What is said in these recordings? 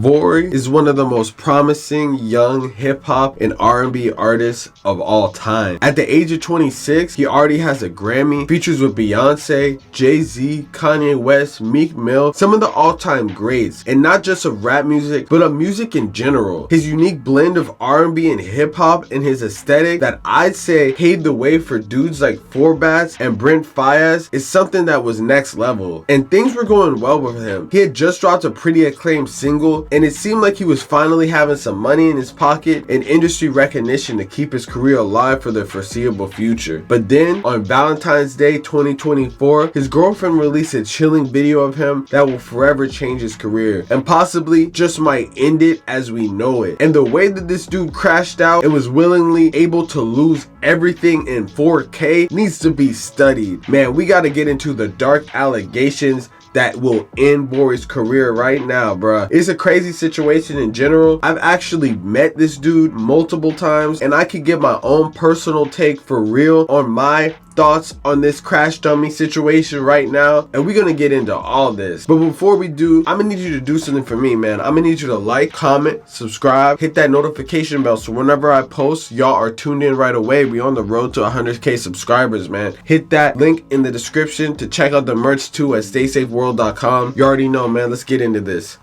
Vory is one of the most promising young hip-hop and R&B artists of all time. At the age of 26, he already has a Grammy, features with Beyonce, Jay-Z, Kanye West, Meek Mill, some of the all-time greats, and not just of rap music, but of music in general. His unique blend of R&B and hip-hop and his aesthetic that I'd say paved the way for dudes like Forbats and Brent Faiyaz is something that was next level. And things were going well with him. He had just dropped a pretty acclaimed single, and it seemed like he was finally having some money in his pocket and industry recognition to keep his career alive for the foreseeable future. But then, on Valentine's Day 2024, his girlfriend released a chilling video of him that will forever change his career, and possibly just might end it as we know it. And the way that this dude crashed out and was willingly able to lose everything in 4K needs to be studied. Man, we gotta get into the dark allegations that will end Vory's career right now, bruh. It's a crazy situation in general. I've actually met this dude multiple times, and I could give my own personal take for real on my thoughts on this crash dummy situation right now, and we're gonna get into all this. But before we do, I'm gonna need you to do something for me, man. I'm gonna need you to like, comment, subscribe, hit that notification bell so whenever I post, y'all are tuned in right away. We on the road to 100K subscribers, man. Hit that link in the description to check out the merch too at staysafeworld.com. You already know, man. Let's get into this.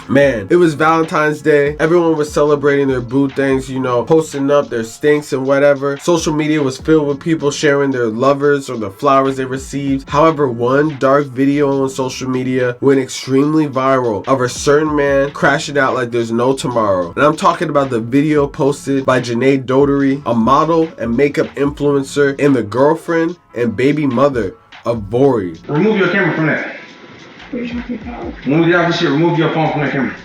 Man, it was Valentine's Day. Everyone was celebrating their boo things, you know, posting up their stinks and whatever. Social media was filled with people sharing their lovers or the flowers they received. However, one dark video on social media went extremely viral of a certain man crashing out like there's no tomorrow. And I'm talking about the video posted by Janae Daughtery, a model and makeup influencer and the girlfriend and baby mother of Vory. Remove your camera from that. When we get out this shit, remove your phone from that camera.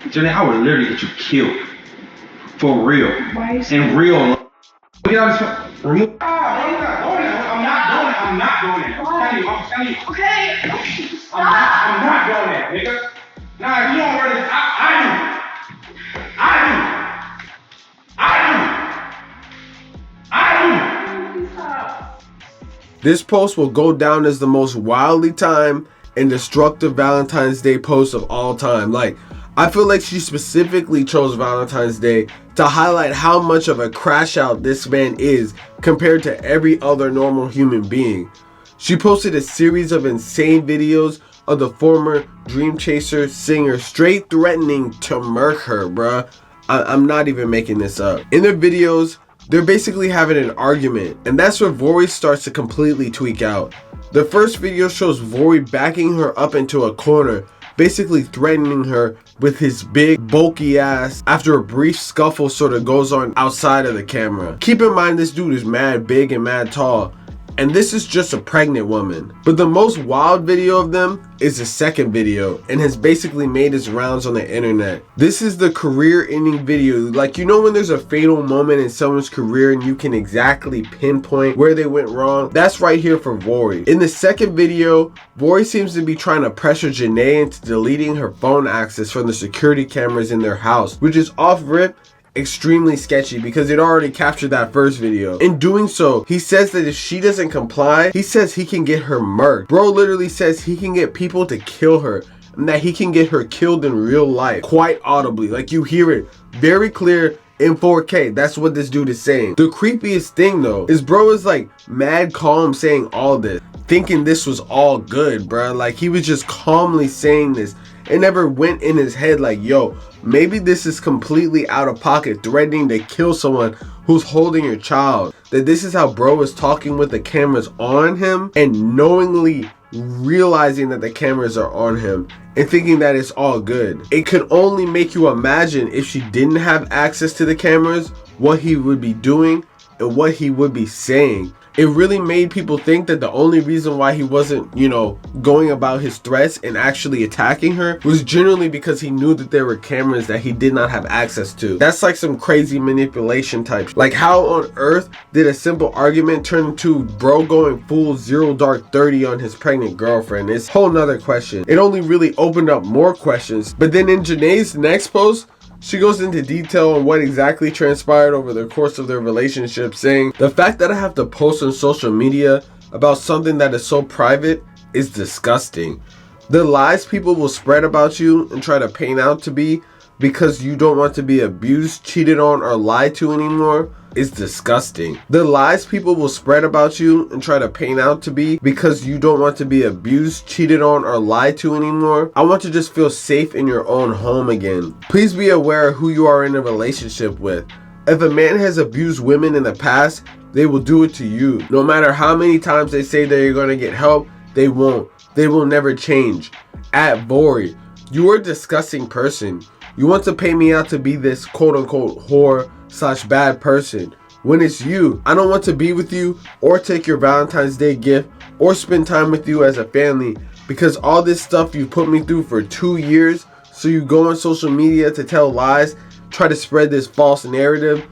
Janae, I would literally get you killed. For real. Why is in real. Get out this phone. Remove. I'm not doing it. I'm not doing it. I'm telling you. Okay. I'm not doing that, nigga. Nah, if you don't ready, I do. Stop. This post will go down as the most wildly timed and destructive Valentine's Day post of all time. Like, I feel like she specifically chose Valentine's Day to highlight how much of a crash out this man is compared to every other normal human being. She posted a series of insane videos of the former dream chaser singer straight threatening to murk her, bruh. I'm not even making this up. In their videos, they're basically having an argument, and that's where Vory starts to completely tweak out. The first video shows Vory backing her up into a corner, basically threatening her with his big bulky ass after a brief scuffle sort of goes on outside of the camera. Keep in mind this dude is mad big and mad tall, and this is just a pregnant woman. But the most wild video of them is the second video and has basically made its rounds on the internet. This is the career-ending video. Like, you know when there's a fatal moment in someone's career and you can exactly pinpoint where they went wrong? That's right here for Vory. In the second video, Vory seems to be trying to pressure Janae into deleting her phone access from the security cameras in their house, which is off rip extremely sketchy because it already captured that first video. In doing so, he says that if she doesn't comply, he says he can get her murked. Bro literally says he can get people to kill her and that he can get her killed in real life, quite audibly. Like, you hear it very clear in 4K. That's what this dude is saying. The creepiest thing though is bro is like mad calm saying all this, thinking this was all good, bro. Like, he was just calmly saying this. It never went in his head like, yo, maybe this is completely out of pocket, threatening to kill someone who's holding your child. That this is how bro is talking with the cameras on him and knowingly realizing that the cameras are on him and thinking that it's all good. It could only make you imagine if she didn't have access to the cameras, what he would be doing and what he would be saying. It really made people think that the only reason why he wasn't, you know, going about his threats and actually attacking her was generally because he knew that there were cameras that he did not have access to. That's like some crazy manipulation type. Like, how on earth did a simple argument turn into bro going full 0 dark 30 on his pregnant girlfriend? It's a whole nother question. It only really opened up more questions. But then in Janae's next post, She goes into detail on what exactly transpired over the course of their relationship, saying, "The fact that I have to post on social media about something that is so private is disgusting. The lies people will spread about you and try to paint out to be because you don't want to be abused, cheated on, or lied to anymore is disgusting. The lies people will spread about you and try to paint out to be because you don't want to be abused, cheated on, or lied to anymore. I want to just feel safe in your own home again. Please be aware of who you are in a relationship with. If a man has abused women in the past, they will do it to you. No matter how many times they say that you're going to get help, they won't. They will never change. At Vory, you are a disgusting person. You want to pay me out to be this quote-unquote whore/bad person. When it's you, I don't want to be with you or take your Valentine's Day gift or spend time with you as a family because all this stuff you put me through for 2 years, so you go on social media to tell lies, try to spread this false narrative.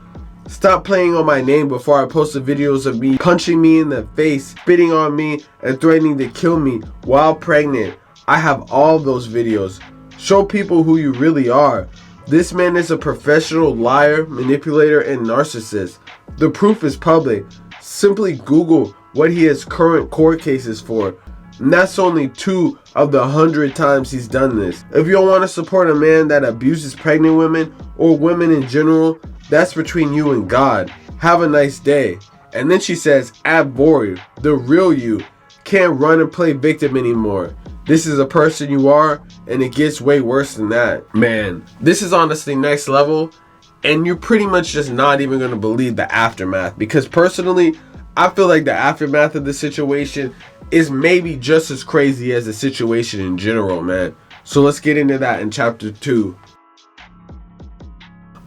Stop playing on my name before I post the videos of me punching me in the face, spitting on me, and threatening to kill me while pregnant. I have all those videos. Show people who you really are. This man is a professional liar, manipulator, and narcissist. The proof is public. Simply Google what he has current court cases for. And that's only 2 of the 100 times he's done this. If you don't want to support a man that abuses pregnant women or women in general, that's between you and God. Have a nice day. And then she says, at Vory, the real you can't run and play victim anymore. This is a person you are, and it gets way worse than that. Man, this is honestly next level, and you're pretty much just not even going to believe the aftermath. Because personally, I feel like the aftermath of the situation is maybe just as crazy as the situation in general, man. So let's get into that in chapter 2.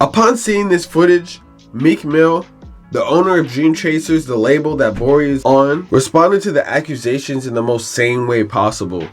Upon seeing this footage, Meek Mill, the owner of Dream Chasers, the label that Vory is on, responded to the accusations in the most sane way possible.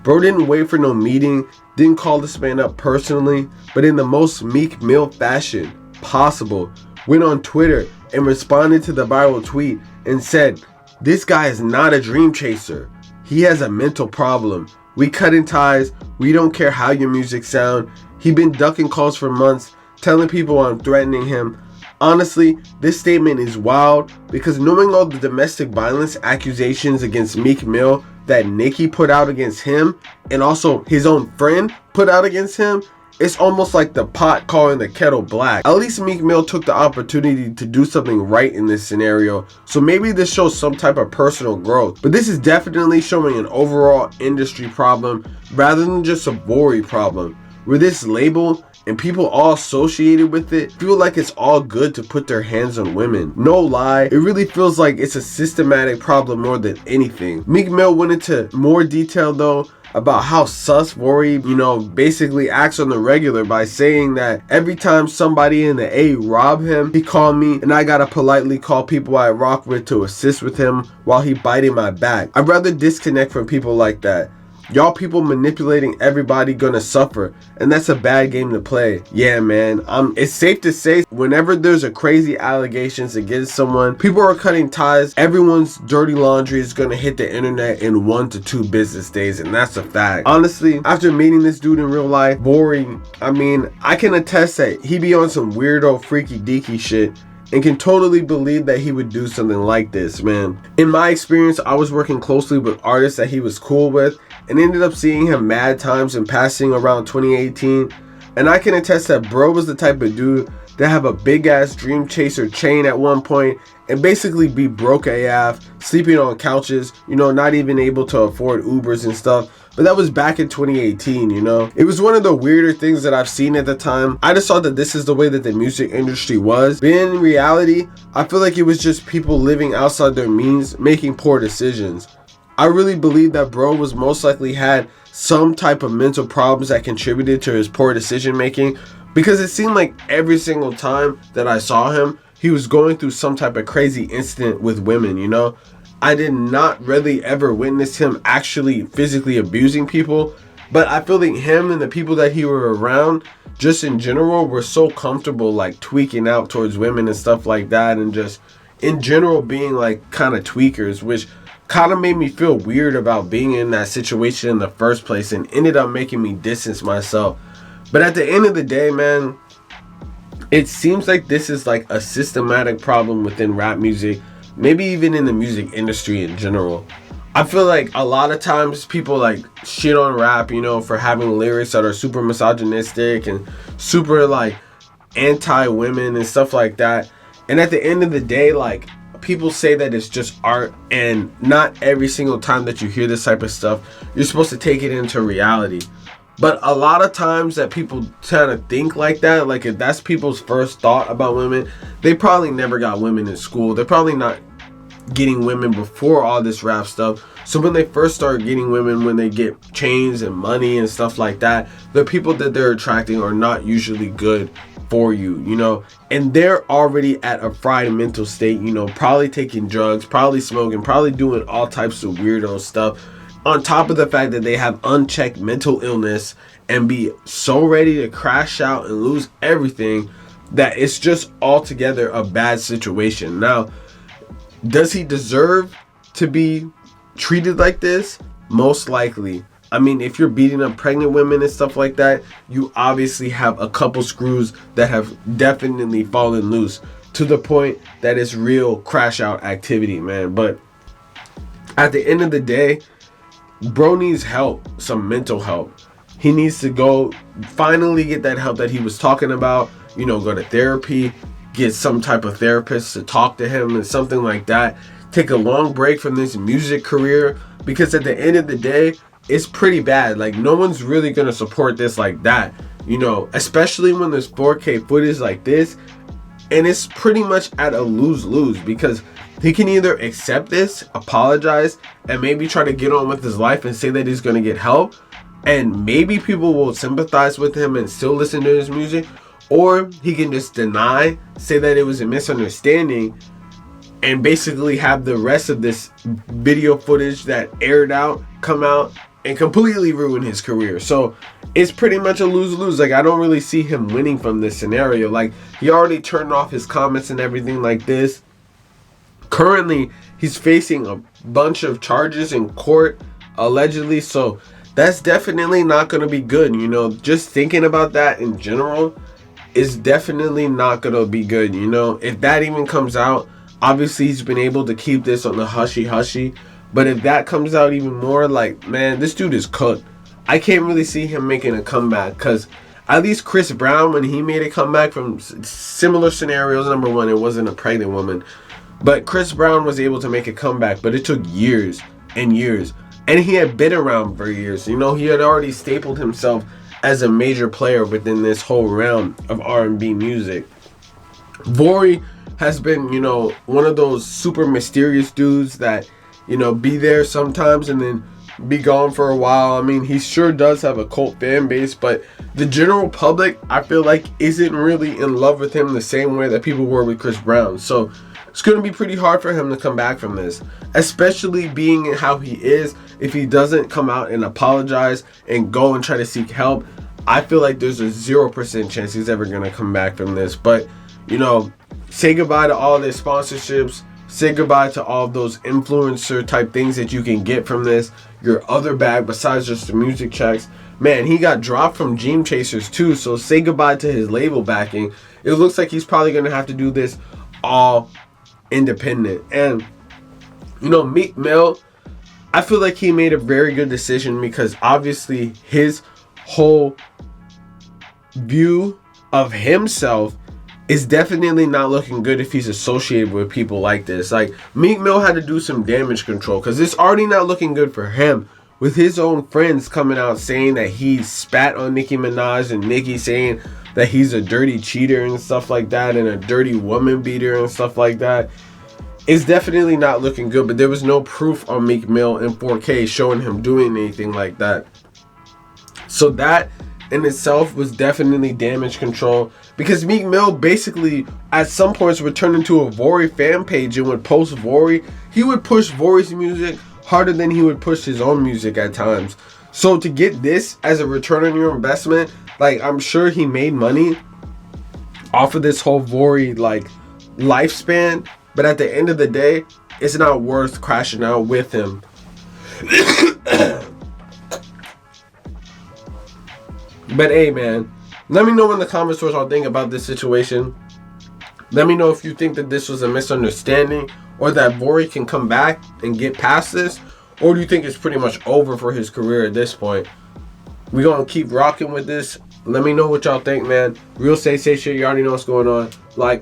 Bro didn't wait for no meeting, didn't call this man up personally, but in the most Meek Mill fashion possible, went on Twitter and responded to the viral tweet and said, "This guy is not a dream chaser. He has a mental problem. We cutting ties. We don't care how your music sound. He been ducking calls for months, telling people I'm threatening him." Honestly, this statement is wild because knowing all the domestic violence accusations against Meek Mill that Nicki put out against him and also his own friend put out against him, it's almost like the pot calling the kettle black. At least Meek Mill took the opportunity to do something right in this scenario, so maybe this shows some type of personal growth. But this is definitely showing an overall industry problem rather than just a Vory problem, where this label and people all associated with it feel like it's all good to put their hands on women. No lie, it really feels like it's a systematic problem more than anything. Meek Mill went into more detail though about how sus Vory, basically acts on the regular by saying that every time somebody in the A rob him, he called me and I gotta politely call people I rock with to assist with him while he biting my back. I'd rather disconnect from people like that. Y'all people manipulating everybody gonna suffer, and that's a bad game to play. Yeah, man, it's safe to say whenever there's a crazy allegations against someone, people are cutting ties. Everyone's dirty laundry is gonna hit the internet in 1 to 2 business days, and that's a fact. Honestly, after meeting this dude in real life, Vory, I can attest that he be on some weirdo freaky deaky shit and can totally believe that he would do something like this, man. In my experience, I was working closely with artists that he was cool with and ended up seeing him mad times in passing around 2018. And I can attest that bro was the type of dude that have a big ass Dream Chaser chain at one point and basically be broke AF, sleeping on couches, not even able to afford Ubers and stuff. But that was back in 2018, It was one of the weirder things that I've seen at the time. I just thought that this is the way that the music industry was. But in reality, I feel like it was just people living outside their means, making poor decisions. I really believe that bro was most likely had some type of mental problems that contributed to his poor decision making, because it seemed like every single time that I saw him, he was going through some type of crazy incident with women, I did not really ever witness him actually physically abusing people, but I feel like him and the people that he were around, just in general, were so comfortable like tweaking out towards women and stuff like that, and just in general being like kind of tweakers, which kind of made me feel weird about being in that situation in the first place and ended up making me distance myself. But at the end of the day, man, it seems like this is like a systematic problem within rap music maybe even in the music industry in general. I feel like a lot of times people like shit on rap, you know, for having lyrics that are super misogynistic and super like anti-women and stuff like that. And at the end of the day, like, people say that it's just art, and not every single time that you hear this type of stuff, you're supposed to take it into reality. But a lot of times that people kind of think like that, like if that's people's first thought about women, they probably never got women in school. They're probably not getting women before all this rap stuff. So when they first start getting women, when they get chains and money and stuff like that, the people that they're attracting are not usually good for you, you know, and they're already at a fried mental state, you know, probably taking drugs, probably smoking, probably doing all types of weirdo stuff, on top of the fact that they have unchecked mental illness and be so ready to crash out and lose everything that it's just altogether a bad situation. Now, does he deserve to be treated like this? Most likely. I mean, if you're beating up pregnant women and stuff like that, you obviously have a couple screws that have definitely fallen loose to the point that it's real crash out activity, man. But at the end of the day, bro needs help, some mental help. He needs to go finally get that help that he was talking about, you know, go to therapy, get some type of therapist to talk to him and something like that. Take a long break from this music career, because at the end of the day, it's pretty bad. Like, no one's really gonna support this like that, you know, especially when there's 4K footage like this. And it's pretty much at a lose-lose, because he can either accept this, apologize, and maybe try to get on with his life and say that he's gonna get help, and maybe people will sympathize with him and still listen to his music, or he can just deny, say that it was a misunderstanding, and basically have the rest of this video footage that aired out come out and completely ruin his career. So it's pretty much a lose-lose. Like, I don't really see him winning from this scenario. Like, he already turned off his comments and everything like this. Currently, he's facing a bunch of charges in court, allegedly. So that's definitely not going to be good. You know, just thinking about that in general is definitely not going to be good. You know, if that even comes out, obviously he's been able to keep this on the hushy-hushy. But if that comes out even more, like, man, this dude is cooked. I can't really see him making a comeback, because at least Chris Brown, when he made a comeback from similar scenarios, number one, it wasn't a pregnant woman. But Chris Brown was able to make a comeback, but it took years and years. And he had been around for years. You know, he had already stapled himself as a major player within this whole realm of R&B music. Vory has been, you know, one of those super mysterious dudes that, you know, be there sometimes and then be gone for a while. I mean, he sure does have a cult fan base, but the general public, I feel like, isn't really in love with him the same way that people were with Chris Brown. So it's going to be pretty hard for him to come back from this, especially being how he is. If he doesn't come out and apologize and go and try to seek help, I feel like there's a 0% chance he's ever going to come back from this. But, you know, say goodbye to all their sponsorships. Say goodbye to all of those influencer type things that you can get from this. Your other bag besides just the music checks. Man, he got dropped from Dream Chasers too. So say goodbye to his label backing. It looks like he's probably going to have to do this all independent. And, you know, Meek Mill, I feel like he made a very good decision, because obviously his whole view of himself is definitely not looking good if he's associated with people like this. Like, Meek Mill had to do some damage control, because it's already not looking good for him, with his own friends coming out saying that he spat on Nicki Minaj, and Nicki saying that he's a dirty cheater and stuff like that, and a dirty woman beater and stuff like that. It's definitely not looking good, but there was no proof on Meek Mill in 4K showing him doing anything like that. So that in itself was definitely damage control, because Meek Mill basically at some points would turn into a Vory fan page and would post Vory. He would push Vory's music harder than he would push his own music at times. So to get this as a return on your investment, like, I'm sure he made money off of this whole Vory like lifespan, but at the end of the day, it's not worth crashing out with him. But hey, man, let me know in the comments what y'all think about this situation. Let me know if you think that this was a misunderstanding or that Vory can come back and get past this? Or do you think it's pretty much over for his career at this point? We're going to keep rocking with this. Let me know what y'all think, man. Real say shit. You already know what's going on. Like,